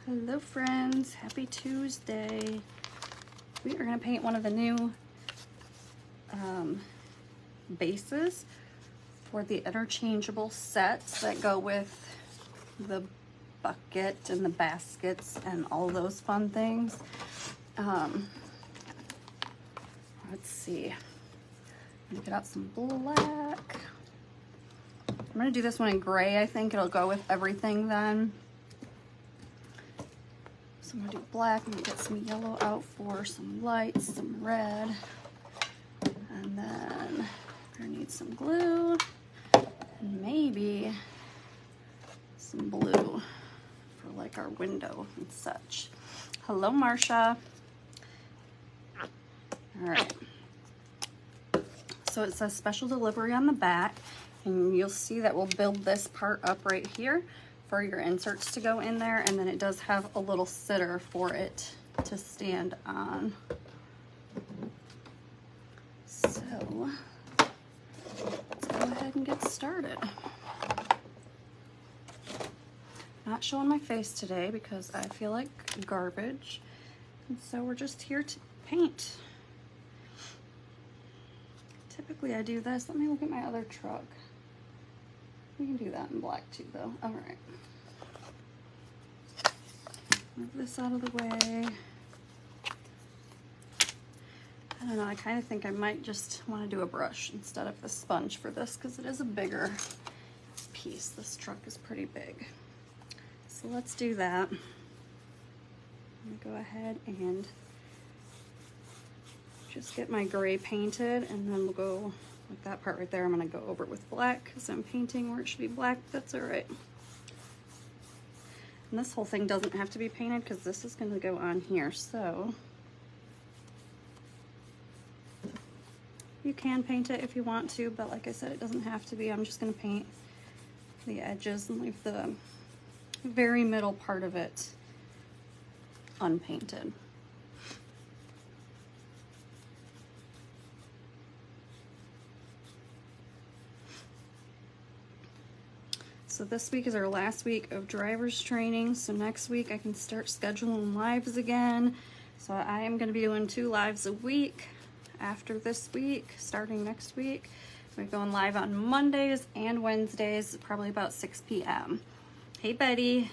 Hello friends, happy Tuesday. We are going to paint one of the new bases for the interchangeable sets that go with the bucket and the baskets and all those fun things. Let's see. I'm going to get out some black. I'm going to do this one in gray. I think it'll go with everything then. So I'm gonna do black. I'm gonna get some yellow out for some lights, some red. And then we're gonna need some glue and maybe some blue for like our window and such. Hello, Marsha. All right. So it says special delivery on the back, and you'll see that we'll build this part up right here for your inserts to go in there, and then it does have a little sitter for it to stand on. So let's go ahead and get started. Not showing my face today because I feel like garbage, and so we're just here to paint. Typically I do this. Let me look at my other truck. We can do that in black too though. All right. Move this out of the way. I don't know, I kind of think I might just want to do a brush instead of the sponge for this because it is a bigger piece. This truck is pretty big. So let's do that. I'm going to go ahead and just get my gray painted, and then we'll go with that part right there. I'm going to go over it with black because I'm painting where it should be black. That's all right. And this whole thing doesn't have to be painted because this is going to go on here. So you can paint it if you want to, but like I said, it doesn't have to be. I'm just going to paint the edges and leave the very middle part of it unpainted. So this week is our last week of driver's training. So next week I can start scheduling lives again. So I am going to be doing 2 lives a week after this week, starting next week. We're going live on Mondays and Wednesdays, probably about 6 p.m. Hey, Betty.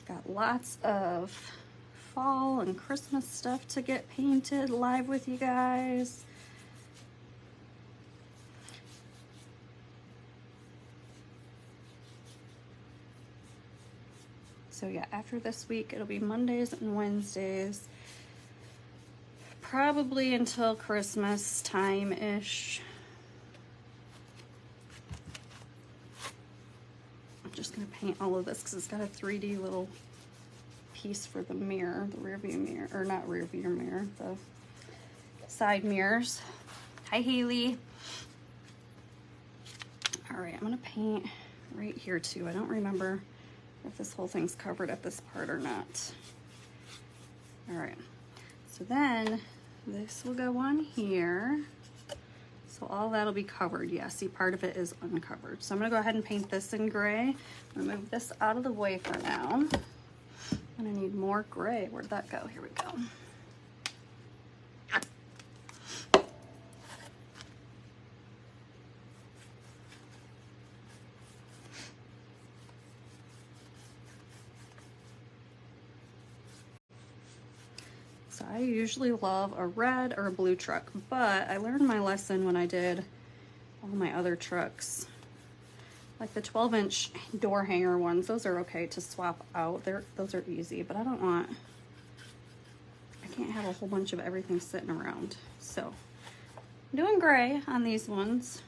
Got lots of fall and Christmas stuff to get painted live with you guys. So yeah, after this week, it'll be Mondays and Wednesdays, probably until Christmas time-ish. I'm just gonna paint all of this because it's got a 3D little piece for the mirror, the rear view mirror, or not rear view mirror, the side mirrors. Hi, Haley. All right, I'm gonna paint right here too. I don't remember if this whole thing's covered at this part or not. All right, so then this will go on here. So all that'll be covered. Yeah, see, part of it is uncovered. So I'm gonna go ahead and paint this in gray. I'm gonna move this out of the way for now. I'm gonna need more gray. Where'd that go? Here we go. So I usually love a red or a blue truck, but I learned my lesson when I did all my other trucks. Like the 12-inch door hanger ones, those are okay to swap out. Those are easy, but I can't have a whole bunch of everything sitting around. So I'm doing gray on these ones.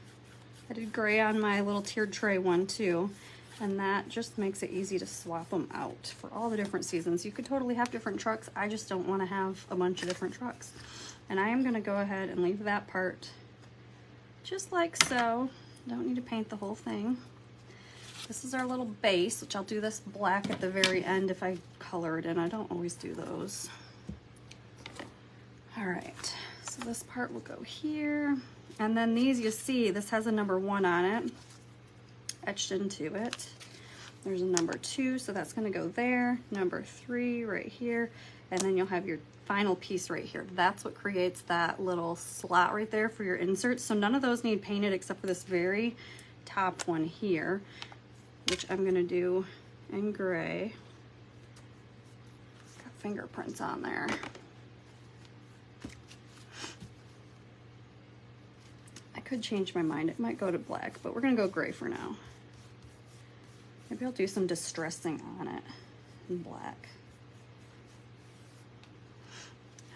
I did gray on my little tiered tray one too. And that just makes it easy to swap them out for all the different seasons. You could totally have different trucks. I just don't want to have a bunch of different trucks. And I am going to go ahead and leave that part just like so. Don't need to paint the whole thing. This is our little base, which I'll do this black at the very end if I color it in. I don't always do those. All right, so this part will go here. And then these, you see, this has a number 1 on it. etched into it. There's a number 2, so that's gonna go there. Number 3 right here, and then you'll have your final piece right here. That's what creates that little slot right there for your inserts. So none of those need painted except for this very top one here, which I'm gonna do in gray. Got fingerprints on there. I could change my mind. It might go to black, but we're gonna go gray for now. Maybe I'll do some distressing on it in black.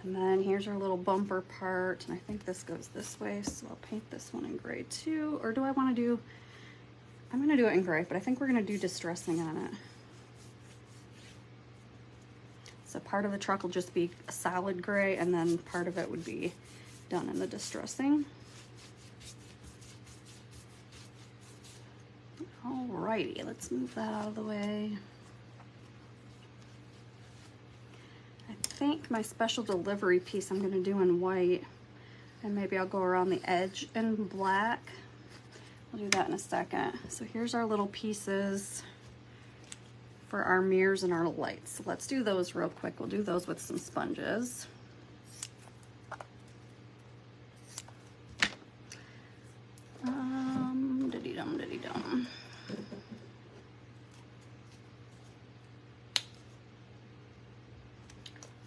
And then here's our little bumper part, and I think this goes this way, so I'll paint this one in gray too. Or do I want to do, I'm gonna do it in gray, but I think we're gonna do distressing on it. So part of the truck will just be a solid gray, and then part of it would be done in the distressing. Alrighty, let's move that out of the way. I think my special delivery piece I'm gonna do in white, and maybe I'll go around the edge in black. We'll do that in a second. So here's our little pieces for our mirrors and our lights. So let's do those real quick. We'll do those with some sponges. Diddy-dum.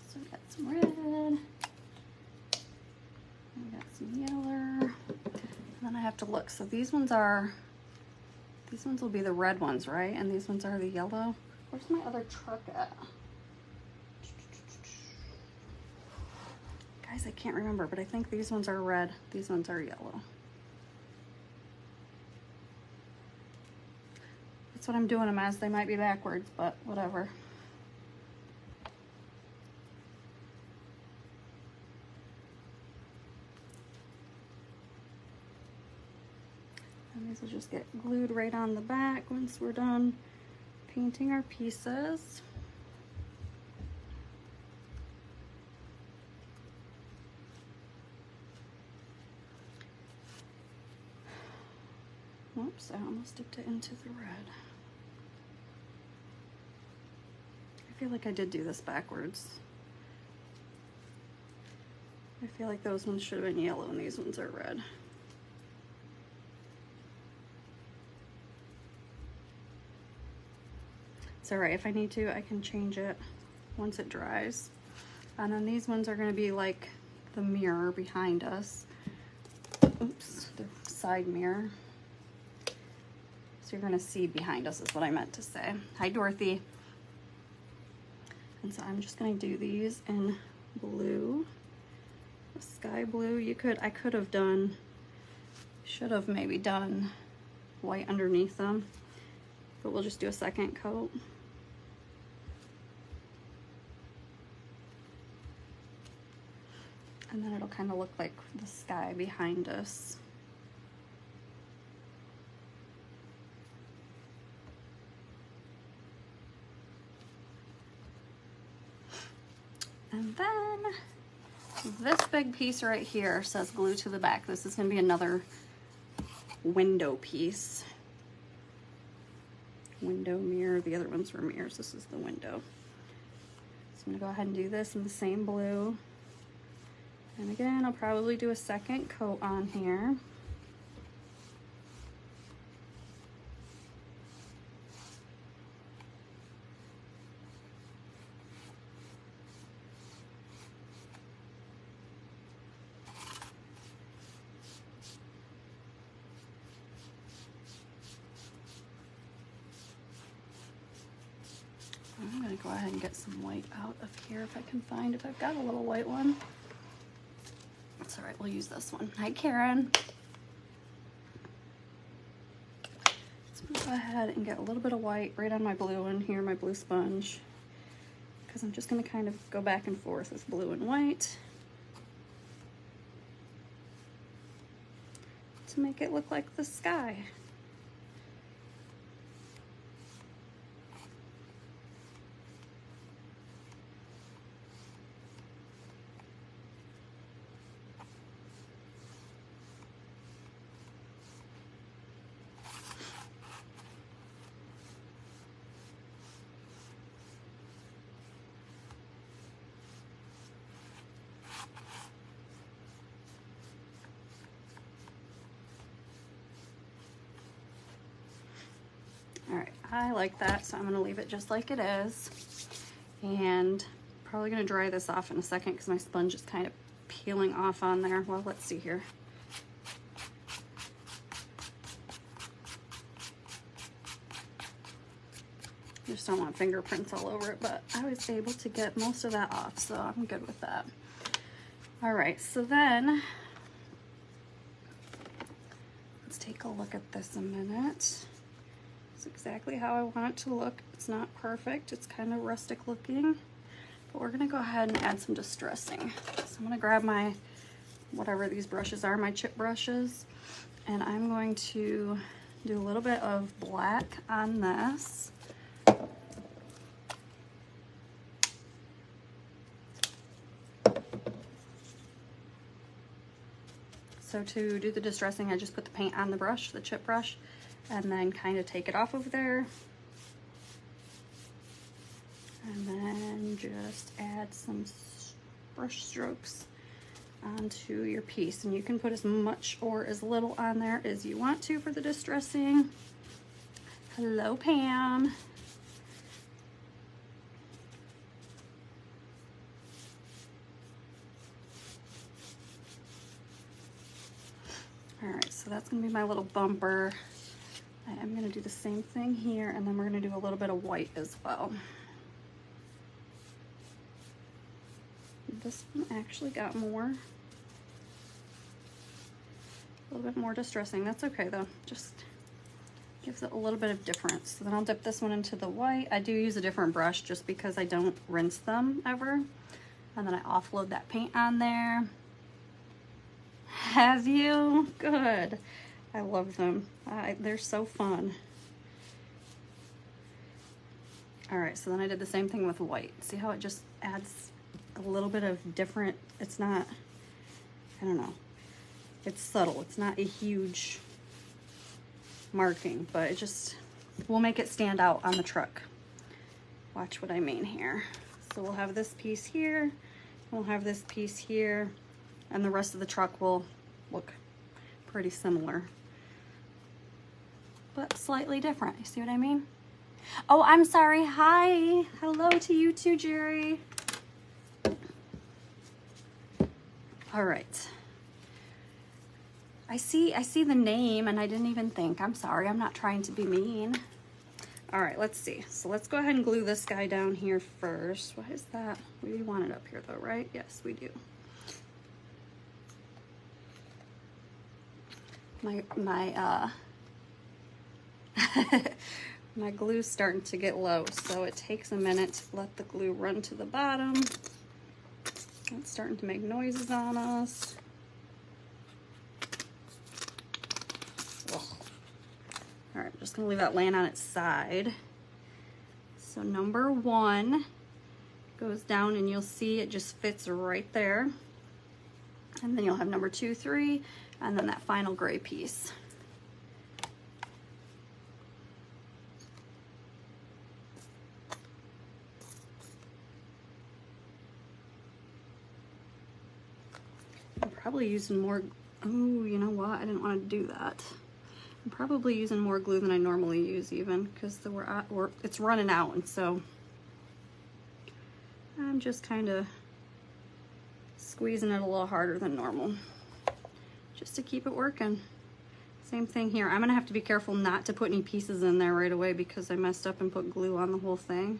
So we got some red, we got some yellow, and then I have to look. So these ones will be the red ones, right? And these ones are the yellow. Where's my other truck at? Guys, I can't remember, but I think these ones are red, these ones are yellow. That's what I'm doing them as. They might be backwards, but whatever. And these will just get glued right on the back once we're done painting our pieces. Whoops, I almost dipped it into the red. I feel like I did do this backwards. I feel like those ones should have been yellow and these ones are red. It's alright, if I need to, I can change it once it dries. And then these ones are gonna be like the mirror behind us. Oops, the side mirror. So you're gonna see behind us is what I meant to say. Hi, Dorothy. And so I'm just gonna do these in blue, sky blue. I could have done, should have maybe done white underneath them, but we'll just do a second coat. And then it'll kind of look like the sky behind us. And then this big piece right here says glue to the back. This is gonna be another window piece. Window mirror, the other ones were mirrors. This is the window. So I'm gonna go ahead and do this in the same blue. And again, I'll probably do a second coat on here. I'm gonna go ahead and get some white out of here if I can find, if I've got a little white one. That's all right, we'll use this one. Hi, Karen. Let's go ahead and get a little bit of white right on my blue one here, my blue sponge, because I'm just gonna kind of go back and forth with blue and white to make it look like the sky. I like that, so I'm gonna leave it just like it is. And probably gonna dry this off in a second because my sponge is kind of peeling off on there. Well, let's see here. Just don't want fingerprints all over it, but I was able to get most of that off, so I'm good with that. All right, so then let's take a look at this a minute. It's exactly how I want it to look. It's not perfect, it's kind of rustic looking, but we're gonna go ahead and add some distressing. So I'm gonna grab my, whatever these brushes are, my chip brushes, and I'm going to do a little bit of black on this. So to do the distressing, I just put the paint on the brush, the chip brush, and then kind of take it off of there. And then just add some brush strokes onto your piece. And you can put as much or as little on there as you want to for the distressing. Hello, Pam. All right, so that's gonna be my little bumper. I am gonna do the same thing here, and then we're gonna do a little bit of white as well. This one actually got more, a little bit more distressing. That's okay though, just gives it a little bit of difference. So then I'll dip this one into the white. I do use a different brush just because I don't rinse them ever. And then I offload that paint on there. Have you? Good. I love them. They're so fun. All right, so then I did the same thing with white. See how it just adds a little bit of different, it's not, I don't know, it's subtle. It's not a huge marking, but it just will make it stand out on the truck. Watch what I mean here. So we'll have this piece here, we'll have this piece here, and the rest of the truck will look pretty similar, but slightly different. You see what I mean? Oh, I'm sorry. Hi. Hello to you too, Jerry. All right. I see the name and I didn't even think. I'm sorry. I'm not trying to be mean. All right, let's see. So let's go ahead and glue this guy down here first. Why is that? We want it up here though, right? Yes, we do. My glue's starting to get low, so it takes a minute to let the glue run to the bottom. It's starting to make noises on us. Ugh. All right, I'm just gonna leave that laying on its side. So number 1 goes down and you'll see it just fits right there. And then you'll have number 2, 3, and then that final gray piece. I'm probably using more, oh, you know what? I didn't want to do that. I'm probably using more glue than I normally use even, because it's running out, and so I'm just kind of squeezing it a little harder than normal just to keep it working. Same thing here. I'm gonna have to be careful not to put any pieces in there right away because I messed up and put glue on the whole thing.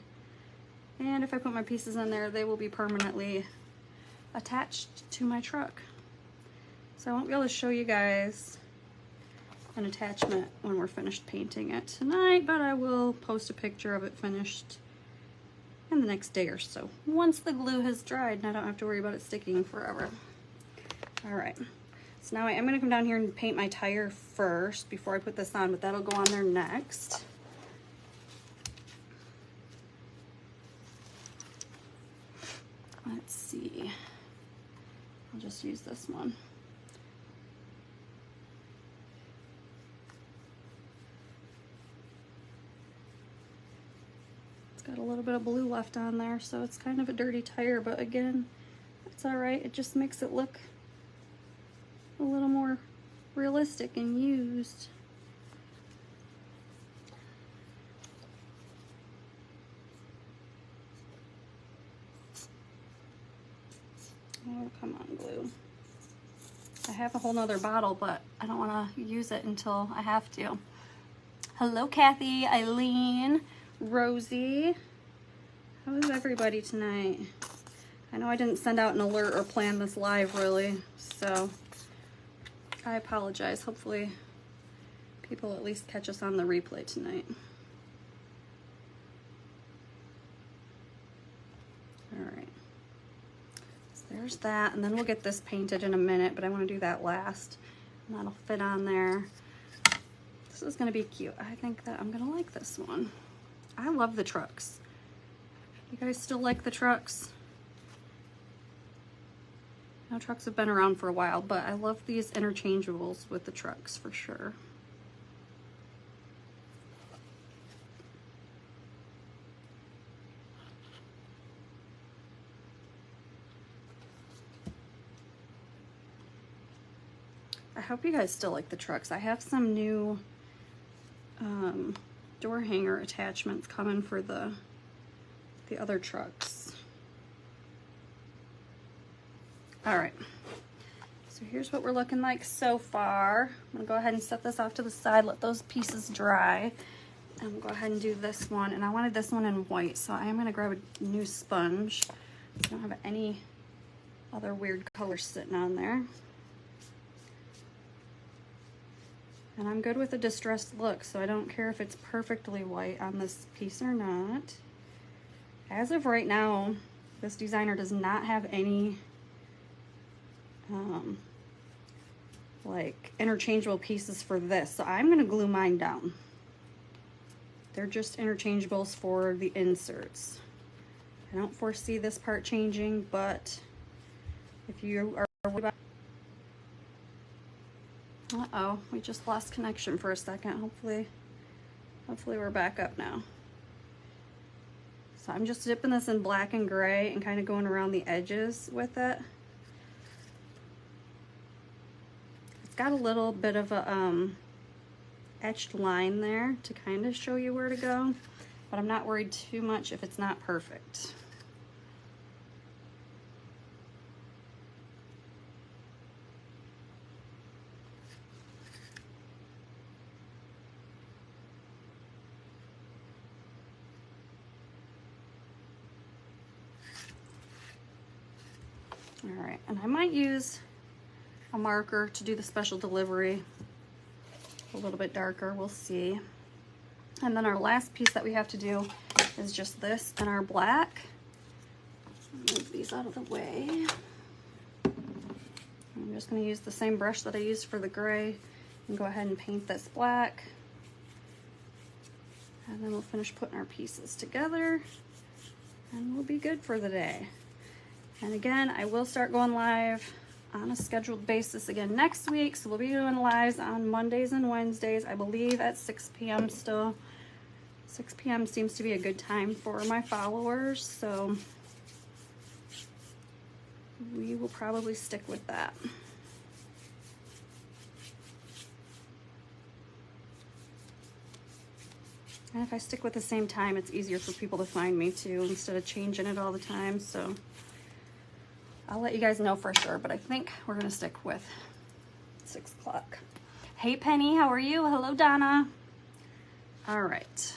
And if I put my pieces in there, they will be permanently attached to my truck. So I won't be able to show you guys an attachment when we're finished painting it tonight, but I will post a picture of it finished in the next day or so, once the glue has dried and I don't have to worry about it sticking forever. All right, so now I am gonna come down here and paint my tire first before I put this on, but that'll go on there next. Let's see, I'll just use this one. Got a little bit of blue left on there, so it's kind of a dirty tire, but again, that's all right. It just makes it look a little more realistic and used. Oh, come on, glue. I have a whole nother bottle, but I don't want to use it until I have to. Hello, Kathy, Eileen, Rosie. How is everybody tonight? I know I didn't send out an alert or plan this live really, so I apologize. Hopefully people at least catch us on the replay tonight. All right. There's that, and then we'll get this painted in a minute, but I want to do that last, and that'll fit on there. This is going to be cute. I think that I'm going to like this one. I love the trucks. You guys still like the trucks? I know trucks have been around for a while, but I love these interchangeables with the trucks for sure. I hope you guys still like the trucks. I have some new door hanger attachments coming for the other trucks. All right, so here's what we're looking like so far. I'm gonna go ahead and set this off to the side, let those pieces dry, and we'll go ahead and do this one. And I wanted this one in white, so I am gonna grab a new sponge. I don't have any other weird colors sitting on there. And I'm good with a distressed look, so I don't care if it's perfectly white on this piece or not. As of right now, this designer does not have any like interchangeable pieces for this, so I'm gonna glue mine down. They're just interchangeables for the inserts. I don't foresee this part changing, but if you are worried about... Uh-oh, we just lost connection for a second. Hopefully we're back up now. So I'm just dipping this in black and gray and kind of going around the edges with it. It's got a little bit of a etched line there to kind of show you where to go, but I'm not worried too much if it's not perfect. All right, and I might use a marker to do the special delivery a little bit darker, we'll see. And then our last piece that we have to do is just this and our black. Move these out of the way. I'm just going to use the same brush that I used for the gray and go ahead and paint this black. And then we'll finish putting our pieces together and we'll be good for the day. And again, I will start going live on a scheduled basis again next week. So we'll be doing lives on Mondays and Wednesdays, I believe at 6 p.m. still. 6 p.m. seems to be a good time for my followers, so we will probably stick with that. And if I stick with the same time, it's easier for people to find me too, instead of changing it all the time. So I'll let you guys know for sure, but I think we're gonna stick with 6 o'clock. Hey Penny, how are you? Hello Donna. All right,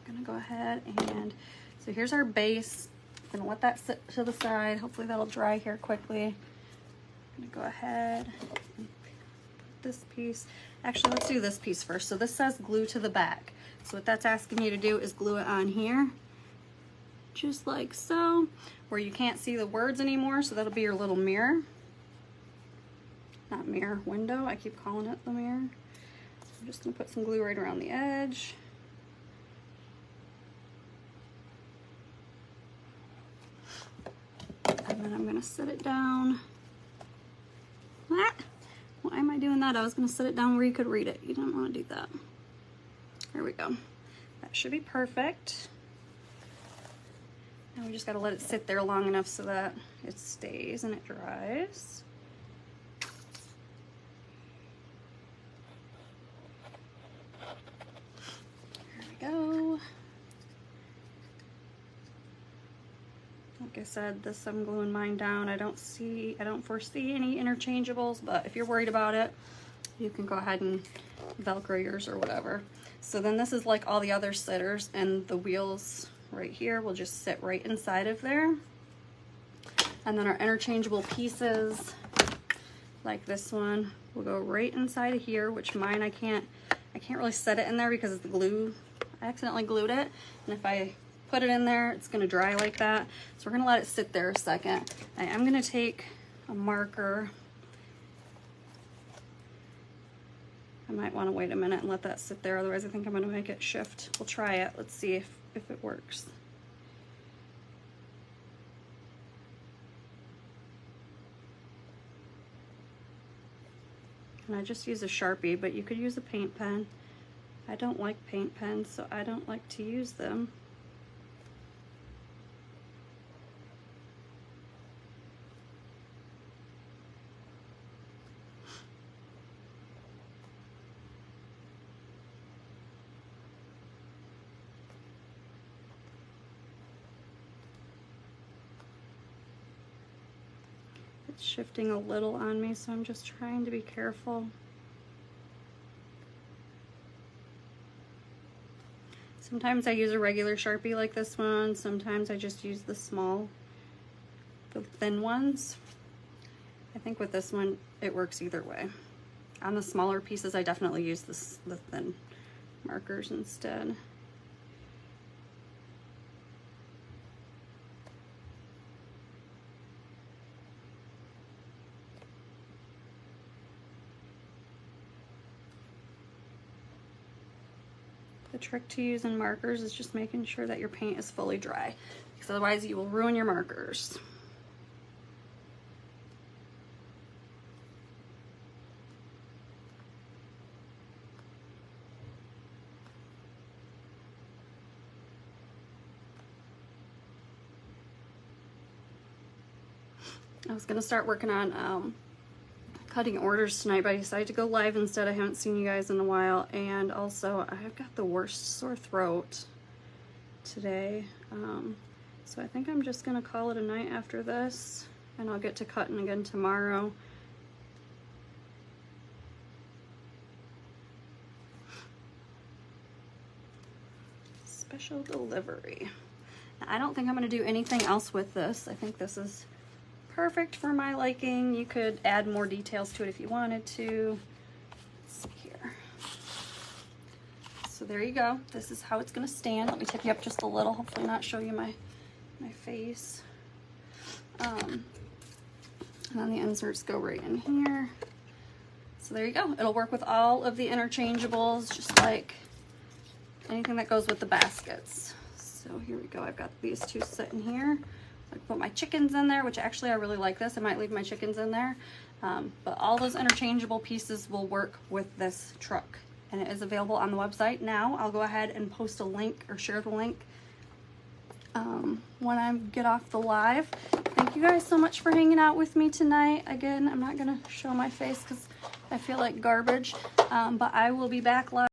I'm gonna go ahead and, so here's our base. I'm gonna let that sit to the side. Hopefully that'll dry here quickly. I'm gonna go ahead and put this piece. Actually, let's do this piece first. So this says glue to the back. So what that's asking you to do is glue it on here, just like so, where you can't see the words anymore. So that'll be your little mirror. Not mirror, window. I keep calling it the mirror. I'm just gonna put some glue right around the edge. And then I'm gonna set it down. Ah, why am I doing that? I was gonna set it down where you could read it. You don't wanna do that. There we go. That should be perfect. Now we just gotta let it sit there long enough so that it stays and it dries. There we go. Like I said, this I'm gluing mine down. I don't foresee any interchangeables, but if you're worried about it, you can go ahead and Velcro yours or whatever. So then this is like all the other sitters, and the wheels right here will just sit right inside of there. And then our interchangeable pieces, like this one, will go right inside of here, which mine I can't really set it in there because the glue, I accidentally glued it. And if I put it in there, it's gonna dry like that. So we're gonna let it sit there a second. I am gonna take a marker. I might wanna wait a minute and let that sit there, otherwise I think I'm gonna make it shift. We'll try it, let's see if it works. And I just use a Sharpie, but you could use a paint pen. I don't like paint pens, so I don't like to use them. It's shifting a little on me, so I'm just trying to be careful. Sometimes I use a regular Sharpie like this one. Sometimes I just use the thin ones. I think with this one, it works either way. On the smaller pieces, I definitely use the thin markers instead. The trick to using markers is just making sure that your paint is fully dry, because otherwise you will ruin your markers. I was gonna start working on cutting orders tonight, but I decided to go live instead. I haven't seen you guys in a while, and also I've got the worst sore throat today, so I think I'm just gonna call it a night after this, and I'll get to cutting again tomorrow. Special delivery. Now, I don't think I'm gonna do anything else with this. I think this is perfect for my liking. You could add more details to it if you wanted to. Let's see here. So there you go. This is how it's gonna stand. Let me tip you up just a little, hopefully not show you my face. And then the inserts go right in here. So there you go. It'll work with all of the interchangeables, just like anything that goes with the baskets. So here we go. I've got these two sitting here. I put my chickens in there, which actually I really like this. I might leave my chickens in there. But all those interchangeable pieces will work with this truck. And it is available on the website now. I'll go ahead and post a link or share the link when I get off the live. Thank you guys so much for hanging out with me tonight. Again, I'm not going to show my face because I feel like garbage. But I will be back live.